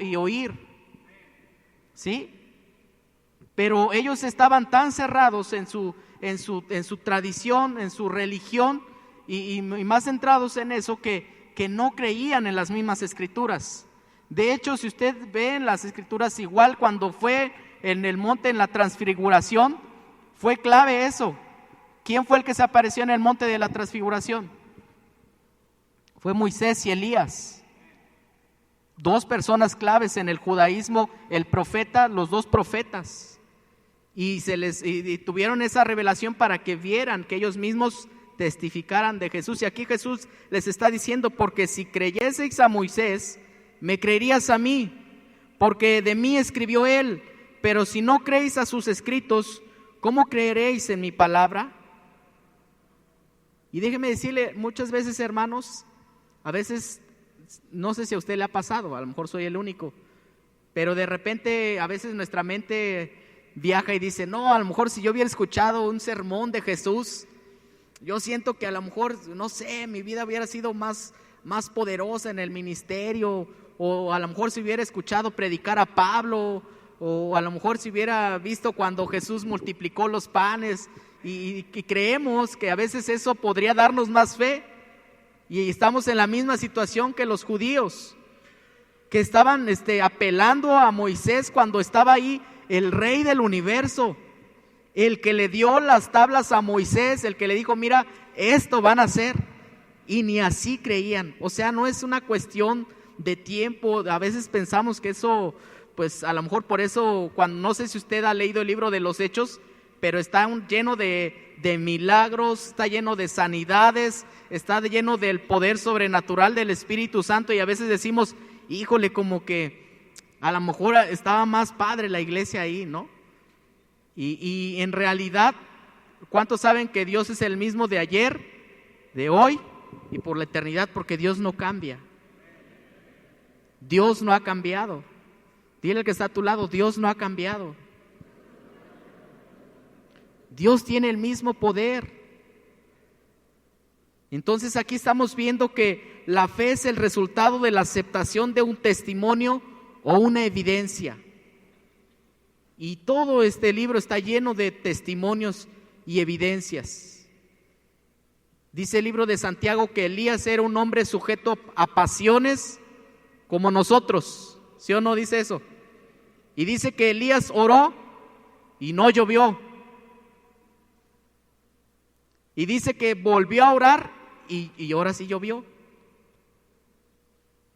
y oír, ¿sí? Pero ellos estaban tan cerrados en su tradición, en su religión, y más centrados en eso, que no creían en las mismas escrituras. De hecho, si usted ve en las escrituras, igual cuando fue en el monte, en la transfiguración, fue clave eso. ¿Quién fue el que se apareció en el monte de la transfiguración? Fue Moisés y Elías. Dos personas claves en el judaísmo, el profeta, los dos profetas. Y tuvieron esa revelación para que vieran, que ellos mismos testificaran de Jesús. Y aquí Jesús les está diciendo: porque si creyeseis a Moisés, me creerías a mí, porque de mí escribió él. Pero si no creéis a sus escritos, ¿cómo creeréis en mi palabra? Y déjeme decirle, muchas veces, hermanos, a veces, no sé si a usted le ha pasado, a lo mejor soy el único, pero de repente a veces nuestra mente viaja y dice: no, a lo mejor si yo hubiera escuchado un sermón de Jesús, yo siento que a lo mejor, no sé, mi vida hubiera sido más poderosa en el ministerio, o a lo mejor si hubiera escuchado predicar a Pablo, o a lo mejor si hubiera visto cuando Jesús multiplicó los panes, y creemos que a veces eso podría darnos más fe. Y estamos en la misma situación que los judíos, que estaban apelando a Moisés cuando estaba ahí el rey del universo, el que le dio las tablas a Moisés, el que le dijo: mira, esto van a hacer. Y ni así creían. O sea, no es una cuestión de tiempo. A veces pensamos que eso, pues a lo mejor por eso, cuando, no sé si usted ha leído el libro de los Hechos, pero está lleno de milagros, está lleno de sanidades, está lleno del poder sobrenatural del Espíritu Santo. Y a veces decimos: híjole, como que a lo mejor estaba más padre la iglesia ahí, ¿no? Y en realidad, ¿cuántos saben que Dios es el mismo de ayer, de hoy y por la eternidad? Porque Dios no cambia. Dios no ha cambiado. Dile al que está a tu lado: Dios no ha cambiado. Dios tiene el mismo poder. Entonces aquí estamos viendo que la fe es el resultado de la aceptación de un testimonio o una evidencia. Y todo este libro está lleno de testimonios y evidencias. Dice el libro de Santiago que Elías era un hombre sujeto a pasiones como nosotros. ¿Sí o no dice eso? Y dice que Elías oró y no llovió. Y dice que volvió a orar y ahora sí llovió.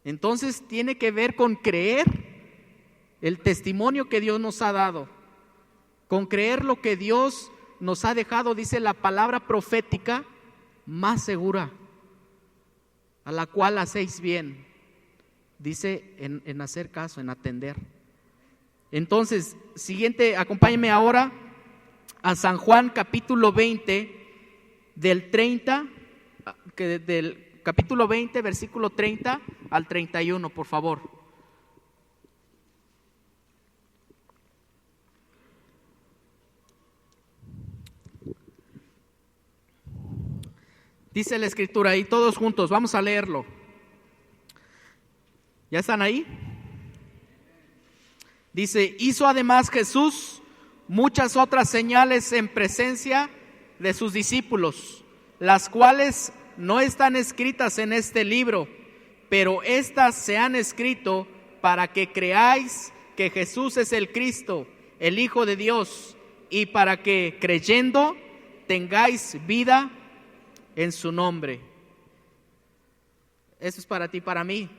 Entonces tiene que ver con creer el testimonio que Dios nos ha dado, con creer lo que Dios nos ha dejado. Dice la palabra profética más segura, a la cual hacéis bien. Dice en hacer caso, en atender. Entonces, siguiente, acompáñenme ahora a San Juan capítulo 20, del capítulo 20, versículo 30 al 31, por favor. Dice la escritura, y todos juntos vamos a leerlo. ¿Ya están ahí? Dice: hizo además Jesús muchas otras señales en presencia de sus discípulos, las cuales no están escritas en este libro, pero estas se han escrito para que creáis que Jesús es el Cristo, el Hijo de Dios, y para que creyendo tengáis vida en su nombre. Eso es para ti y para mí.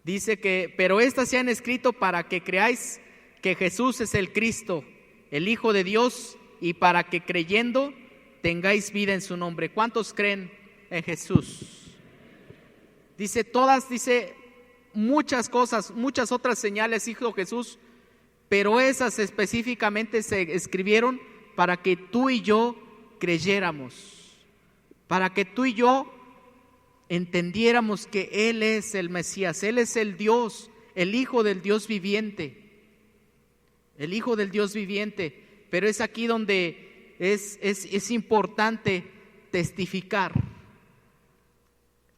Dice que, pero estas se han escrito para que creáis que Jesús es el Cristo, el Hijo de Dios, y para que creyendo tengáis vida en su nombre. ¿Cuántos creen en Jesús? Dice muchas cosas, muchas otras señales hizo Jesús, pero esas específicamente se escribieron para que tú y yo creyéramos, para que tú y yo entendiéramos que Él es el Mesías, Él es el Dios, el Hijo del Dios viviente, el Hijo del Dios viviente. Pero es aquí donde es importante testificar.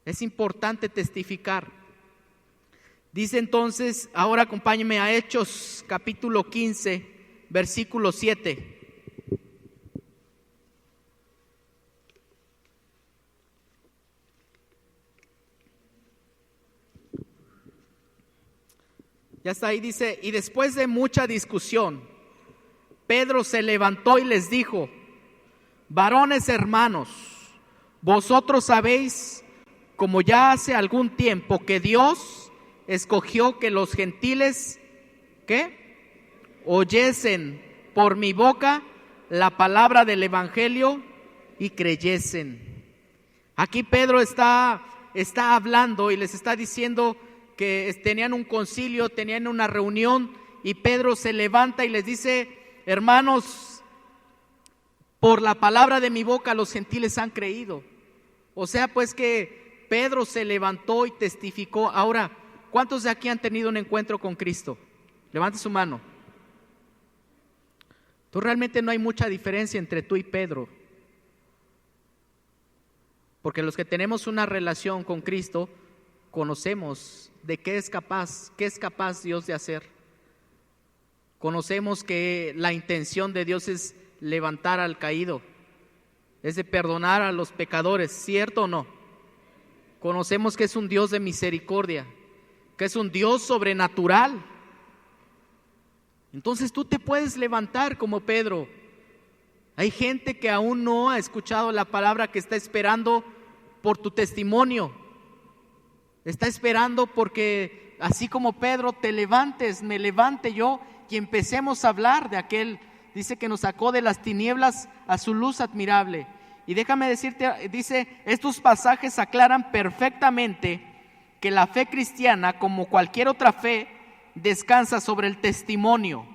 Es importante testificar. Dice entonces, ahora acompáñenme a Hechos capítulo 15, versículo 7. Ya está ahí, dice, y después de mucha discusión, Pedro se levantó y les dijo: varones hermanos, vosotros sabéis, como ya hace algún tiempo, que Dios escogió que los gentiles, ¿qué? Oyesen por mi boca la palabra del evangelio y creyesen. Aquí Pedro está hablando y les está diciendo que tenían un concilio, tenían una reunión, y Pedro se levanta y les dice: hermanos, por la palabra de mi boca los gentiles han creído. O sea, pues que Pedro se levantó y testificó. Ahora, ¿cuántos de aquí han tenido un encuentro con Cristo? Levante su mano. Tú realmente no hay mucha diferencia entre tú y Pedro, porque los que tenemos una relación con Cristo conocemos de qué es capaz Dios de hacer. Conocemos que la intención de Dios es levantar al caído, es de perdonar a los pecadores, ¿cierto o no? Conocemos que es un Dios de misericordia, que es un Dios sobrenatural. Entonces tú te puedes levantar como Pedro. Hay gente que aún no ha escuchado la palabra, que está esperando por tu testimonio. Está esperando porque, así como Pedro, te levantes, me levante yo y empecemos a hablar de aquel, dice, que nos sacó de las tinieblas a su luz admirable. Y déjame decirte, dice, estos pasajes aclaran perfectamente que la fe cristiana, como cualquier otra fe, descansa sobre el testimonio.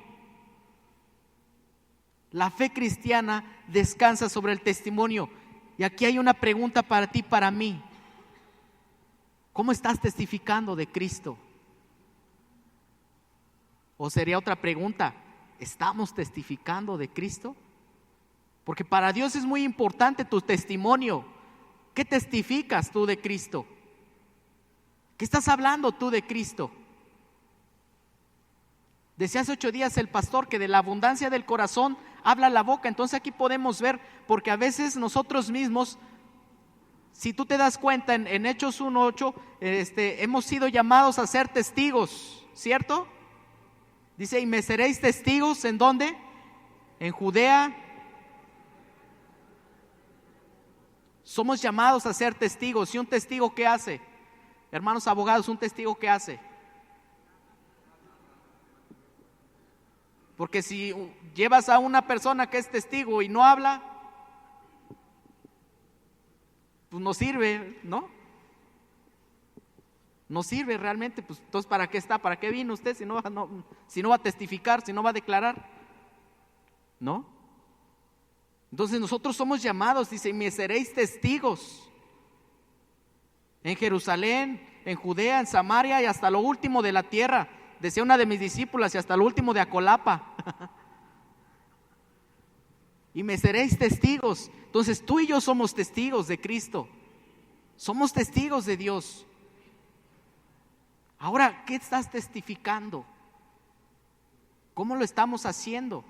La fe cristiana descansa sobre el testimonio. Y aquí hay una pregunta para ti, para mí. ¿Cómo estás testificando de Cristo? O sería otra pregunta: ¿estamos testificando de Cristo? Porque para Dios es muy importante tu testimonio. ¿Qué testificas tú de Cristo? ¿Qué estás hablando tú de Cristo? Decía hace 8 días el pastor que de la abundancia del corazón habla la boca. Entonces aquí podemos ver, porque a veces nosotros mismos, si tú te das cuenta, en Hechos 1:8, hemos sido llamados a ser testigos, ¿cierto? Dice: y me seréis testigos, ¿en dónde? En Judea. Somos llamados a ser testigos. ¿Y un testigo qué hace? Hermanos abogados, ¿un testigo qué hace? Porque si llevas a una persona que es testigo y no habla, pues no sirve, ¿no? No sirve realmente. Pues entonces, ¿para qué está? ¿Para qué vino usted si no va a testificar, si no va a declarar? ¿No? Entonces nosotros somos llamados, dice: y me seréis testigos en Jerusalén, en Judea, en Samaria y hasta lo último de la tierra. Decía una de mis discípulas: y hasta lo último de Acolapa. Y me seréis testigos. Entonces tú y yo somos testigos de Cristo. Somos testigos de Dios. Ahora, ¿qué estás testificando? ¿Cómo lo estamos haciendo?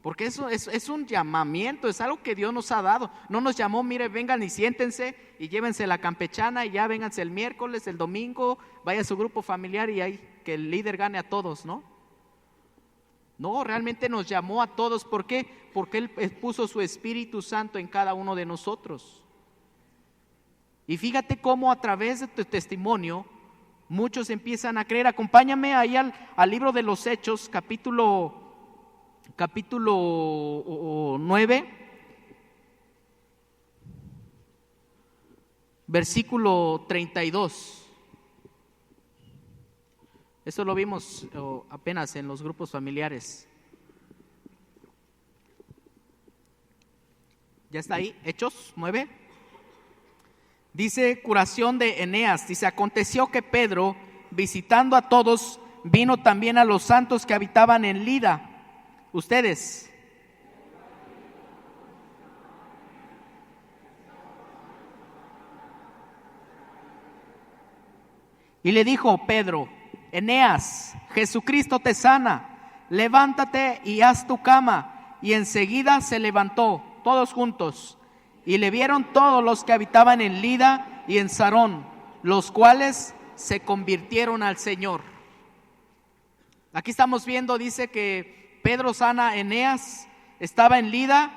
Porque eso es un llamamiento, es algo que Dios nos ha dado. No nos llamó: mire, vengan y siéntense y llévense la campechana y ya vénganse el miércoles, el domingo, vaya a su grupo familiar y ahí que el líder gane a todos, ¿no? No, realmente nos llamó a todos. ¿Por qué? Porque Él puso su Espíritu Santo en cada uno de nosotros. Y fíjate cómo a través de tu testimonio muchos empiezan a creer. Acompáñame ahí al libro de los Hechos, capítulo 9, versículo 32. Eso lo vimos apenas en los grupos familiares. ¿Ya está ahí? Hechos 9. Dice: curación de Eneas. Dice: aconteció que Pedro, visitando a todos, vino también a los santos que habitaban en Lida. Ustedes. Y le dijo Pedro: Eneas, Jesucristo te sana, levántate y haz tu cama. Y enseguida se levantó, todos juntos, y le vieron todos los que habitaban en Lida y en Sarón, los cuales se convirtieron al Señor. Aquí estamos viendo, dice que Pedro sana a Eneas, estaba en Lida.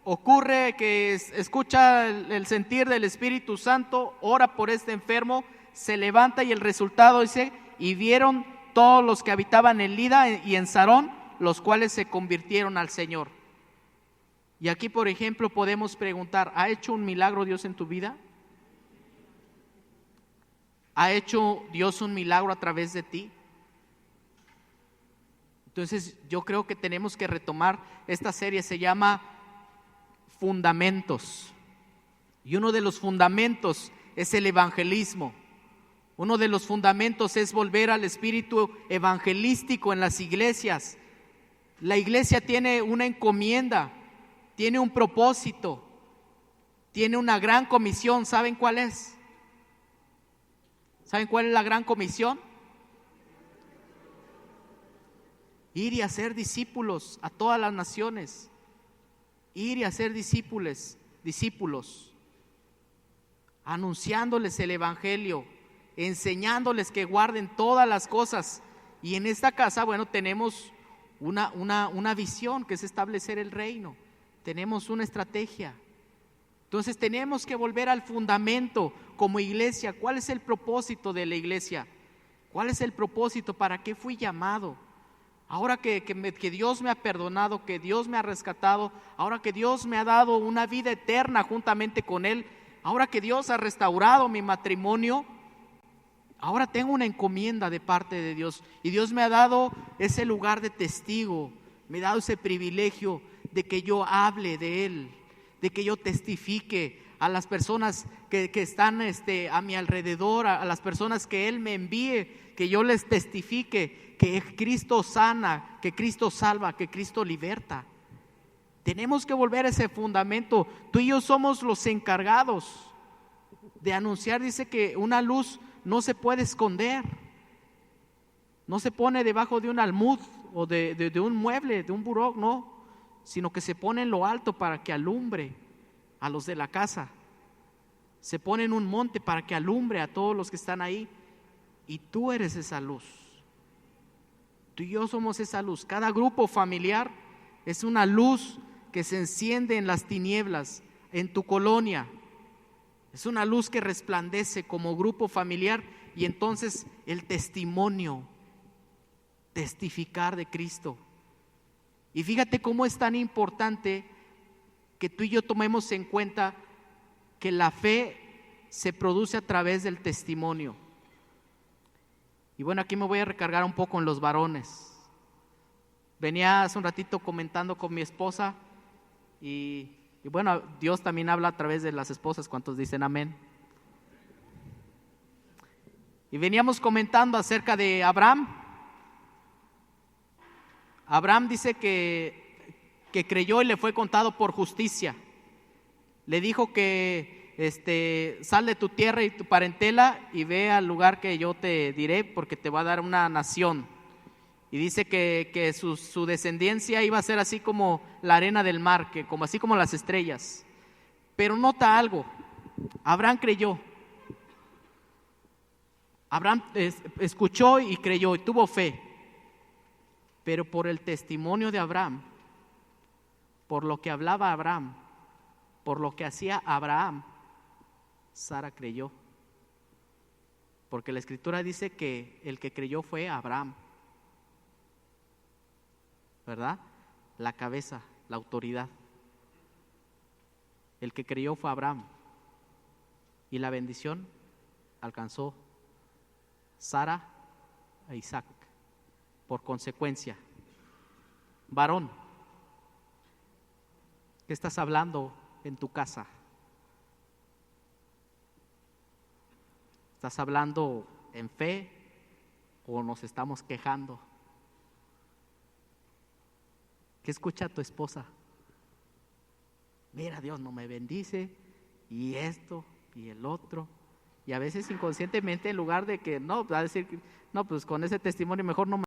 Ocurre que escucha el sentir del Espíritu Santo, ora por este enfermo, se levanta y el resultado dice, y vieron todos los que habitaban en Lida y en Sarón, los cuales se convirtieron al Señor. Y aquí, por ejemplo, podemos preguntar, ¿ha hecho un milagro Dios en tu vida? ¿Ha hecho Dios un milagro a través de ti? Entonces yo creo que tenemos que retomar esta serie, se llama Fundamentos. Y uno de los fundamentos es el evangelismo. Uno de los fundamentos es volver al espíritu evangelístico en las iglesias. La iglesia tiene una encomienda, tiene un propósito, tiene una gran comisión. ¿Saben cuál es? ¿Saben cuál es la gran comisión? Ir y hacer discípulos a todas las naciones. Ir y hacer discípulos, anunciándoles el evangelio, enseñándoles que guarden todas las cosas. Y en esta casa, bueno, tenemos una visión que es establecer el reino. Tenemos una estrategia. Entonces tenemos que volver al fundamento como iglesia. ¿Cuál es el propósito de la iglesia? ¿Cuál es el propósito? ¿Para qué fui llamado? Ahora que Dios me ha perdonado, que Dios me ha rescatado, ahora que Dios me ha dado una vida eterna juntamente con Él, ahora que Dios ha restaurado mi matrimonio, ahora tengo una encomienda de parte de Dios. Y Dios me ha dado ese lugar de testigo, me ha dado ese privilegio de que yo hable de Él, de que yo testifique a las personas que están a mi alrededor, a las personas que Él me envíe, que yo les testifique que Cristo sana, que Cristo salva, que Cristo liberta. Tenemos que volver a ese fundamento. Tú y yo somos los encargados de anunciar. Dice que una luz no se puede esconder, no se pone debajo de un almud o de un mueble, de un buró, no, sino que se pone en lo alto para que alumbre a los de la casa. Se pone en un monte para que alumbre a todos los que están ahí. Y tú eres esa luz. Tú y yo somos esa luz. Cada grupo familiar es una luz que se enciende en las tinieblas, en tu colonia. Es una luz que resplandece como grupo familiar, y entonces el testimonio, testificar de Cristo. Y fíjate cómo es tan importante que tú y yo tomemos en cuenta que la fe se produce a través del testimonio. Y bueno, aquí me voy a recargar un poco en los varones. Venía hace un ratito comentando con mi esposa y bueno, Dios también habla a través de las esposas. ¿Cuántos dicen amén? Y veníamos comentando acerca de Abraham. Abraham dice que creyó y le fue contado por justicia. Le dijo que sal de tu tierra y tu parentela y ve al lugar que yo te diré, porque te va a dar una nación. Y dice que su descendencia iba a ser así como la arena del mar, así como las estrellas. Pero nota algo, Abraham creyó. Abraham escuchó y creyó y tuvo fe. Pero por el testimonio de Abraham, por lo que hablaba Abraham, por lo que hacía Abraham, Sara creyó. Porque la escritura dice que el que creyó fue Abraham, ¿verdad? La cabeza, la autoridad. El que creyó fue Abraham. Y la bendición alcanzó Sara a Isaac. Por consecuencia, varón, ¿qué estás hablando en tu casa? ¿Estás hablando en fe o nos estamos quejando? ¿Qué escucha tu esposa? Mira, Dios no me bendice, y esto y el otro, Y a veces inconscientemente, en lugar de que no, va a decir, no, pues con ese testimonio mejor no me